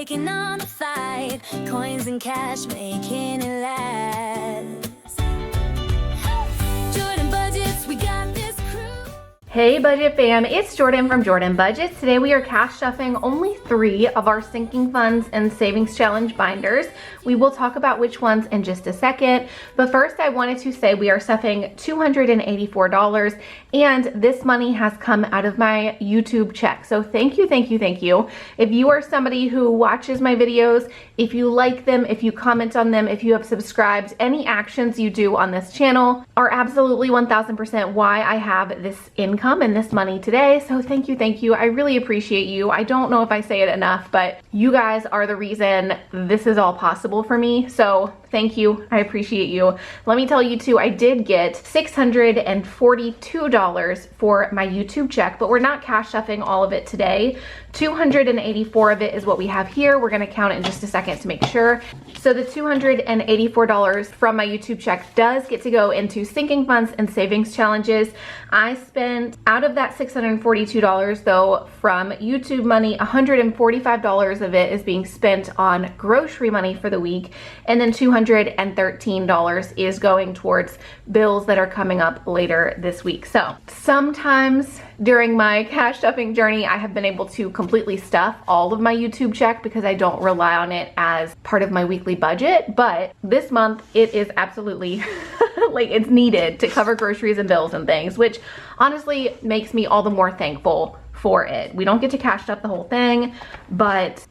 taking on a fight. Coins and cash making it last. Jordan Budgets, we got this crew. Hey Budget fam, it's Jordan from Jordan Budgets. Today we are cash stuffing only 3 of our sinking funds and savings challenge binders. We will talk about which ones in just a second, but first I wanted to say we are stuffing $284, and this money has come out of my YouTube check. So thank you, thank you, thank you. If you are somebody who watches my videos, if you like them, if you comment on them, if you have subscribed, any actions you do on this channel are absolutely 1000% why I have this income and this money today. So thank you, thank you. I really appreciate you. I don't know if I say it enough, but you guys are the reason this is all possible for me. So thank you. I appreciate you. Let me tell you too, I did get $642 for my YouTube check, but we're not cash stuffing all of it today. 284 of it is what we have here. We're gonna count it in just a second to make sure. So the $284 from my YouTube check does get to go into sinking funds and savings challenges. I spent, out of that $642 though, from YouTube money, $145 of it is being spent on grocery money for the week, and then $213 is going towards bills that are coming up later this week. So sometimes during my cash stuffing journey, I have been able to completely stuff all of my YouTube check because I don't rely on it as part of my weekly budget. But this month it is absolutely like it's needed to cover groceries and bills and things, which honestly makes me all the more thankful for it. We don't get to cash stuff the whole thing, but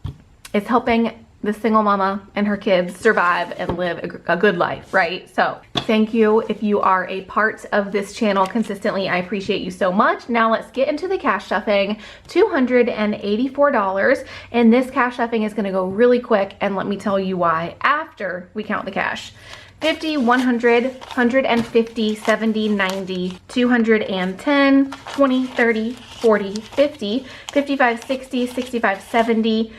it's helping the single mama and her kids survive and live a good life, right? So thank you if you are a part of this channel consistently. I appreciate you so much. Now let's get into the cash stuffing. $284, and this cash stuffing is gonna go really quick, and let me tell you why after we count the cash. 50, 100, 150, 70, 90, 210, 20, 30, 40, 50, 55, 60, 65, 70,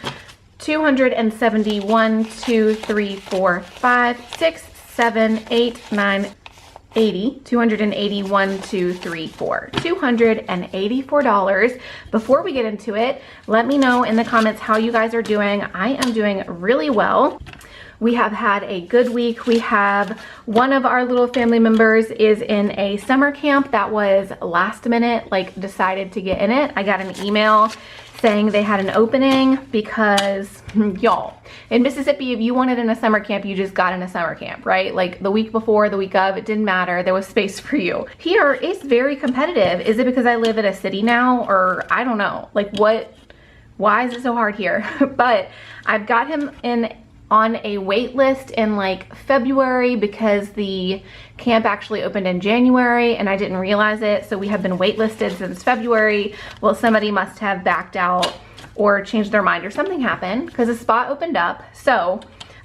271, 2, 3, 4, 5, 6, 7, 8, 9, 80, 281, 2, 3, 4, $284. Before we get into it, let me know in the comments how you guys are doing. I am doing really well. We have had a good week. We have one of our little family members is in a summer camp that was last minute, like decided to get in it. I got an email saying they had an opening because y'all, in Mississippi, if you wanted in a summer camp, you just got in a summer camp, right? Like the week before, the week of, it didn't matter. There was space for you. Here, it's very competitive. Is it because I live in a city now, or I don't know? Like what, why is it so hard here? But I've got him in on a wait list in like February because the camp actually opened in January and I didn't realize it. So we have been waitlisted since February. Well, somebody must have backed out or changed their mind or something happened because a spot opened up. So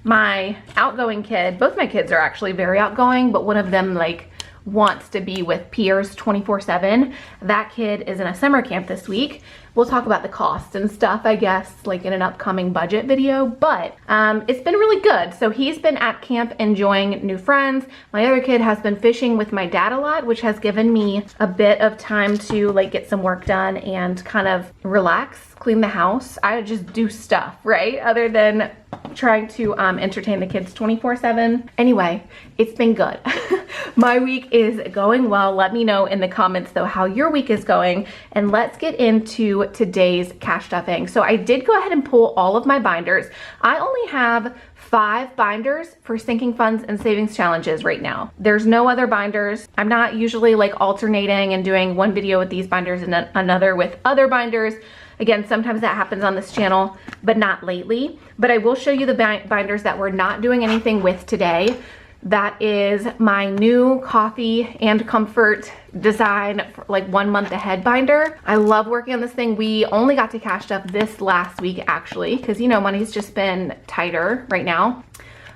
my outgoing kid, both my kids are actually very outgoing, but one of them like wants to be with peers 24/7. That kid is in a summer camp this week. We'll talk about the costs and stuff, I guess, like in an upcoming budget video, but it's been really good. So he's been at camp enjoying new friends. My other kid has been fishing with my dad a lot, which has given me a bit of time to like get some work done and kind of relax, clean the house. I just do stuff, right? Other than trying to entertain the kids 24/7. Anyway, it's been good. My week is going well. Let me know in the comments though how your week is going, and let's get into today's cash stuffing. So I did go ahead and pull all of my binders. I only have 5 binders for sinking funds and savings challenges right now. There's no other binders. I'm not usually like alternating and doing one video with these binders and then another with other binders. Again, sometimes that happens on this channel, but not lately. But I will show you the binders that we're not doing anything with today. That is my new coffee and comfort design, like 1 month ahead binder. I love working on this thing. We only got to cash stuff this last week actually, because you know, money's just been tighter right now.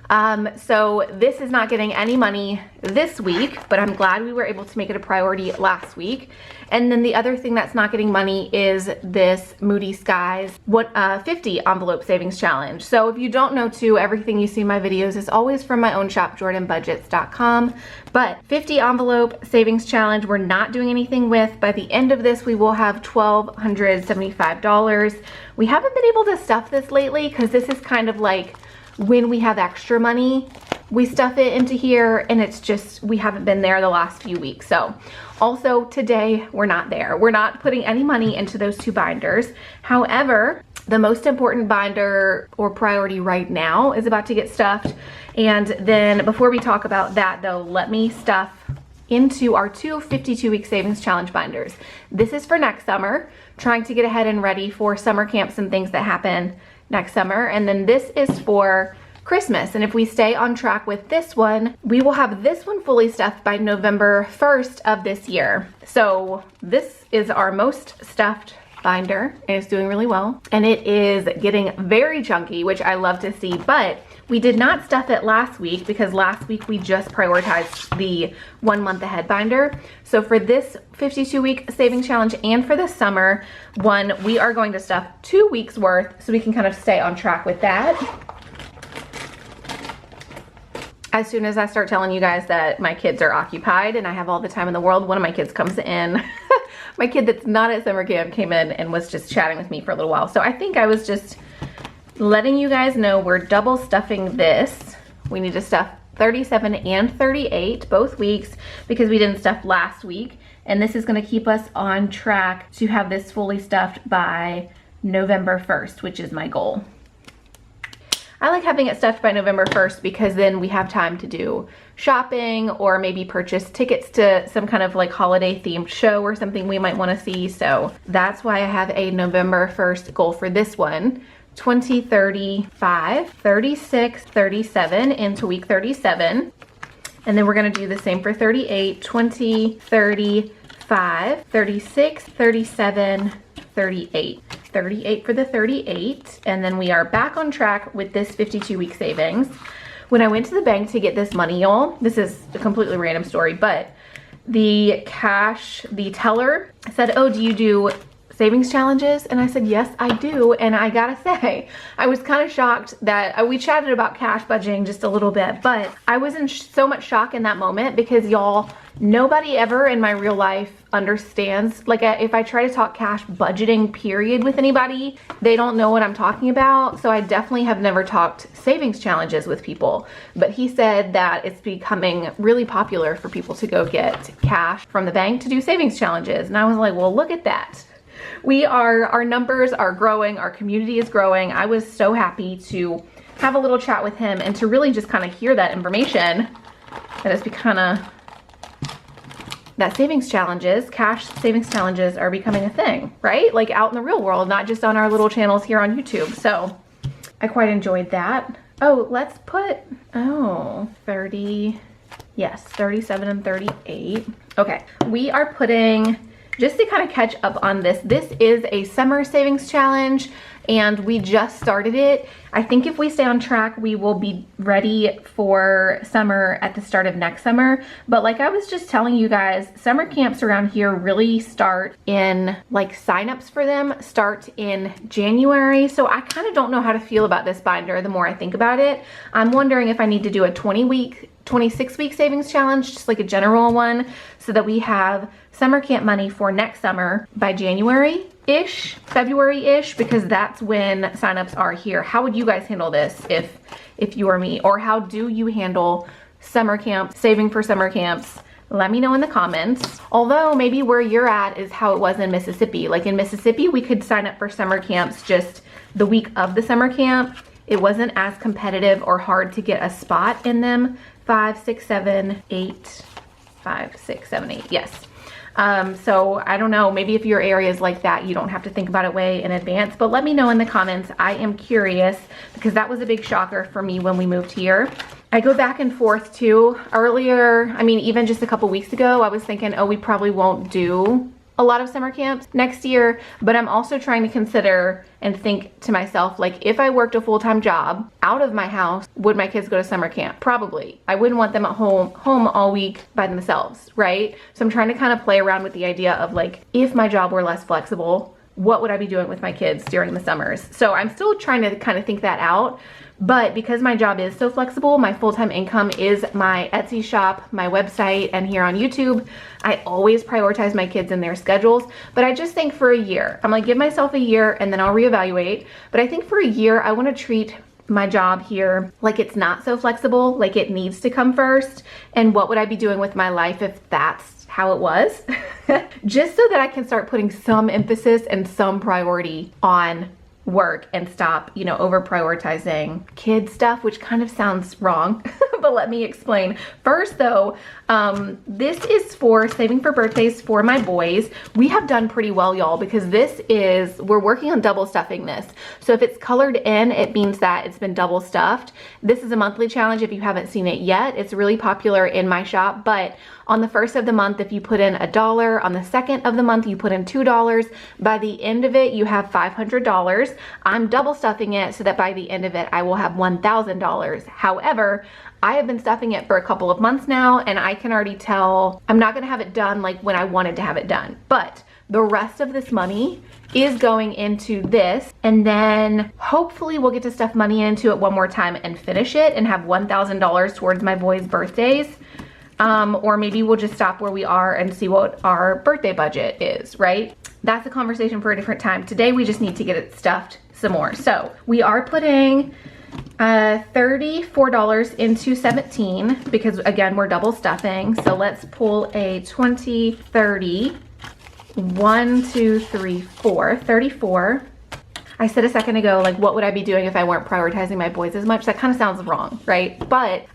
So this is not getting any money this week, but I'm glad we were able to make it a priority last week. And then the other thing that's not getting money is this Moody Skies 50 envelope savings challenge. So if you don't know too, everything you see in my videos is always from my own shop, jordanbudgets.com. But 50 envelope savings challenge, we're not doing anything with. By the end of this, we will have $1,275. We haven't been able to stuff this lately because this is kind of like when we have extra money, we stuff it into here, and it's just, we haven't been there the last few weeks. So also today, we're not there. We're not putting any money into those two binders. However, the most important binder or priority right now is about to get stuffed. And then before we talk about that though, let me stuff into our two 52-week savings challenge binders. This is for next summer, trying to get ahead and ready for summer camps and things that happen next summer. And then this is for Christmas. And if we stay on track with this one, we will have this one fully stuffed by November 1st of this year. So this is our most stuffed binder, and it's doing really well. And it is getting very chunky, which I love to see, but we did not stuff it last week because last week we just prioritized the 1 month ahead binder. So for this 52-week saving challenge and for the summer one, we are going to stuff 2 weeks worth so we can kind of stay on track with that. As soon as I start telling you guys that my kids are occupied and I have all the time in the world, one of my kids comes in. My kid that's not at summer camp came in and was just chatting with me for a little while. So I think I was just letting you guys know we're double stuffing this. We need to stuff 37 and 38 both weeks because we didn't stuff last week. And this is gonna keep us on track to have this fully stuffed by November 1st, which is my goal. I like having it stuffed by November 1st because then we have time to do shopping or maybe purchase tickets to some kind of like holiday themed show or something we might want to see. So that's why I have a November 1st goal for this one. 20, 35, 36, 37 into week 37. And then we're going to do the same for 38, 20, 35, 36, 37, 38. 38 for the 38, and then we are back on track with this 52-week savings. When I went to the bank to get this money, y'all, this is a completely random story, but the teller said, oh, do you do savings challenges? And I said, yes, I do. And I gotta say, I was kind of shocked that we chatted about cash budgeting just a little bit, but I was in so much shock in that moment because y'all, nobody ever in my real life understands, like if I try to talk cash budgeting period with anybody, they don't know what I'm talking about. So I definitely have never talked savings challenges with people, but he said that it's becoming really popular for people to go get cash from the bank to do savings challenges. And I was like, well, look at that. Our numbers are growing, our community is growing. I was so happy to have a little chat with him and to really just kind of hear that information that it's that cash savings challenges are becoming a thing, right? Like out in the real world, not just on our little channels here on YouTube. So I quite enjoyed that. Oh, let's put, 30, yes, 37 and 38. Okay, we are putting, just to kind of catch up on this is a summer savings challenge and we just started it. I think if we stay on track, we will be ready for summer at the start of next summer. But like I was just telling you guys, summer camps around here really start in, like signups for them start in January. So I kind of don't know how to feel about this binder the more I think about it. I'm wondering if I need to do a 26-week savings challenge, just like a general one, so that we have summer camp money for next summer by January-ish, February-ish, because that's when signups are here. How would you guys handle this if you were me? Or how do you handle summer camp, saving for summer camps? Let me know in the comments. Although maybe where you're at is how it was in Mississippi. Like in Mississippi, we could sign up for summer camps just the week of the summer camp. It wasn't as competitive or hard to get a spot in them. 5, 6, 7, 8, 5, 6, 7, 8, yes. So I don't know, maybe if your area is like that, you don't have to think about it way in advance, but let me know in the comments. I am curious because that was a big shocker for me when we moved here. I go back and forth too. Earlier, I mean, even just a couple weeks ago, I was thinking, oh, we probably won't do a lot of summer camps next year, but I'm also trying to consider and think to myself, like, if I worked a full-time job out of my house, would my kids go to summer camp? Probably. I wouldn't want them at home all week by themselves, right? So I'm trying to kind of play around with the idea of, like, if my job were less flexible, what would I be doing with my kids during the summers? So I'm still trying to kind of think that out. But because my job is so flexible, my full-time income is my Etsy shop, my website, and here on YouTube, I always prioritize my kids and their schedules. But I just think for a year, I'm gonna give myself a year and then I'll reevaluate. But I think for a year, I wanna treat my job here like it's not so flexible, like it needs to come first. And what would I be doing with my life if that's how it was? Just so that I can start putting some emphasis and some priority on work and stop, you know, over prioritizing kid stuff, which kind of sounds wrong, but let me explain. First though, this is for saving for birthdays for my boys. We have done pretty well, y'all, because we're working on double stuffing this. So if it's colored in, it means that it's been double stuffed. This is a monthly challenge if you haven't seen it yet. It's really popular in my shop, but on the first of the month, if you put in $1, on the second of the month, you put in $2. By the end of it, you have $500. I'm double stuffing it so that by the end of it, I will have $1,000. However, I have been stuffing it for a couple of months now, and I can already tell I'm not gonna have it done like when I wanted to have it done. But the rest of this money is going into this, and then hopefully we'll get to stuff money into it one more time and finish it and have $1,000 towards my boys' birthdays. Or maybe we'll just stop where we are and see what our birthday budget is, right? That's a conversation for a different time. Today, we just need to get it stuffed some more. So we are putting $34 into 17 because again, we're double stuffing. So let's pull a 20, 30, 1, 2, 3, 4, 34. I said a second ago, like, what would I be doing if I weren't prioritizing my boys as much? That kind of sounds wrong, right? But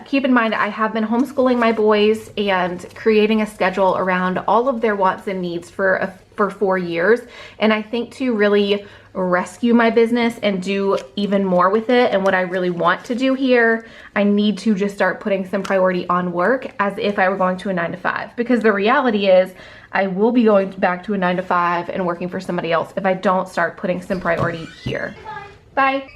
keep in mind, I have been homeschooling my boys and creating a schedule around all of their wants and needs for 4 years. And I think to really rescue my business and do even more with it and what I really want to do here, I need to just start putting some priority on work as if I were going to a 9-to-5. Because the reality is, I will be going back to a 9-to-5 and working for somebody else if I don't start putting some priority here. Bye.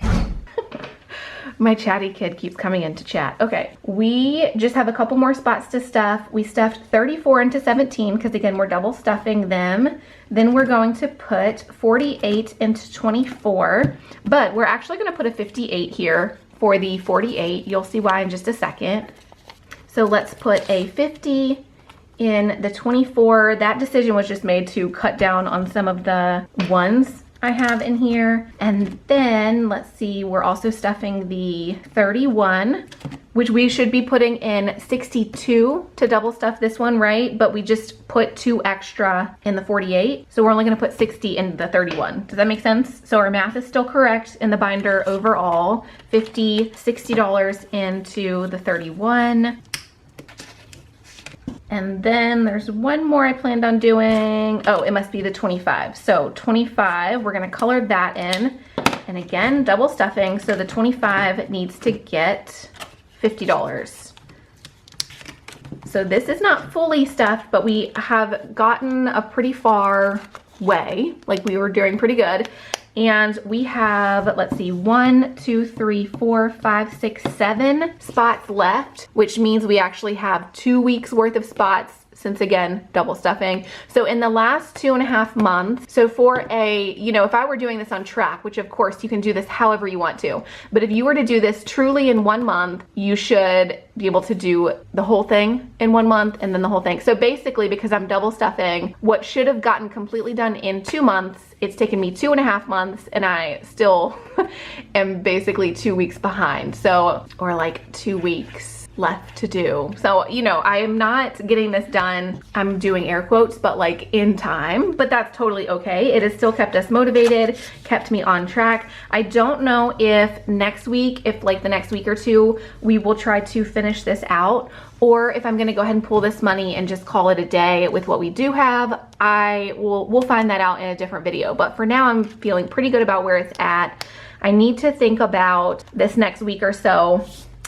My chatty kid keeps coming in to chat. Okay, we just have a couple more spots to stuff. We stuffed 34 into 17 because again, we're double stuffing them. Then we're going to put 48 into 24, but we're actually gonna put a 58 here for the 48. You'll see why in just a second. So let's put a 50 in the 24. That decision was just made to cut down on some of the ones I have in here. And then let's see, we're also stuffing the 31, which we should be putting in 62 to double stuff this one, right? But we just put 2 extra in the 48. So we're only gonna put 60 in the 31. Does that make sense? So our math is still correct in the binder overall. $60 into the 31. And then there's one more I planned on doing. Oh, it must be the 25. So 25, we're gonna color that in. And again, double stuffing. So the 25 needs to get $50. So this is not fully stuffed, but we have gotten a pretty far way. Like we were doing pretty good. And we have, let's see, 1, 2, 3, 4, 5, 6, 7 spots left, which means we actually have 2 weeks worth of spots since again, double stuffing. So in the last 2.5 months, so for a, you know, if I were doing this on track, which of course you can do this however you want to, but if you were to do this truly in 1 month, you should be able to do the whole thing in 1 month and then the whole thing. So basically, because I'm double stuffing, what should have gotten completely done in 2 months, it's taken me 2.5 months and I still am basically 2 weeks behind. So, or like 2 weeks left to do. So, you know, I am not getting this done, I'm doing air quotes, but like in time, but that's totally okay. It has still kept us motivated, kept me on track. I don't know if next week, if like the next week or two, we will try to finish this out, or if I'm gonna go ahead and pull this money and just call it a day with what we do have. We'll find that out in a different video. But for now, I'm feeling pretty good about where it's at. I need to think about this next week or so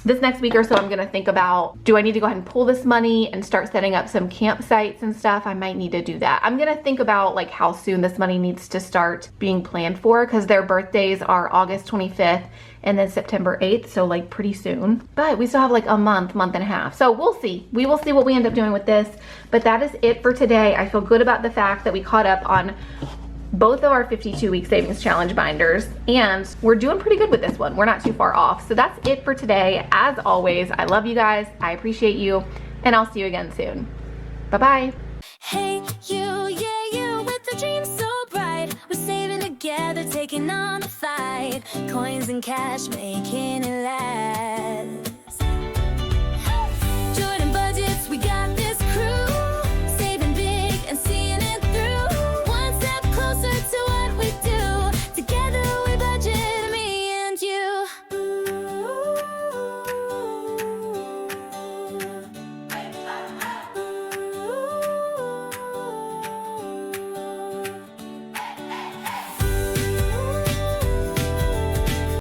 This next week or so, I'm gonna think about, do I need to go ahead and pull this money and start setting up some campsites and stuff? I might need to do that. I'm gonna think about like how soon this money needs to start being planned for, because their birthdays are August 25th and then September 8th, so like pretty soon. But we still have like a month and a half. So we'll see. We will see what we end up doing with this. But that is it for today. I feel good about the fact that we caught up on both of our 52-week savings challenge binders, and we're doing pretty good with this one. We're not too far off. So that's it for today. As always, I love you guys. I appreciate you, and I'll see you again soon. Bye-bye. Hey, you, yeah, you, with the dream so bright. We're saving together, taking on the fight. Coins and cash, making it last.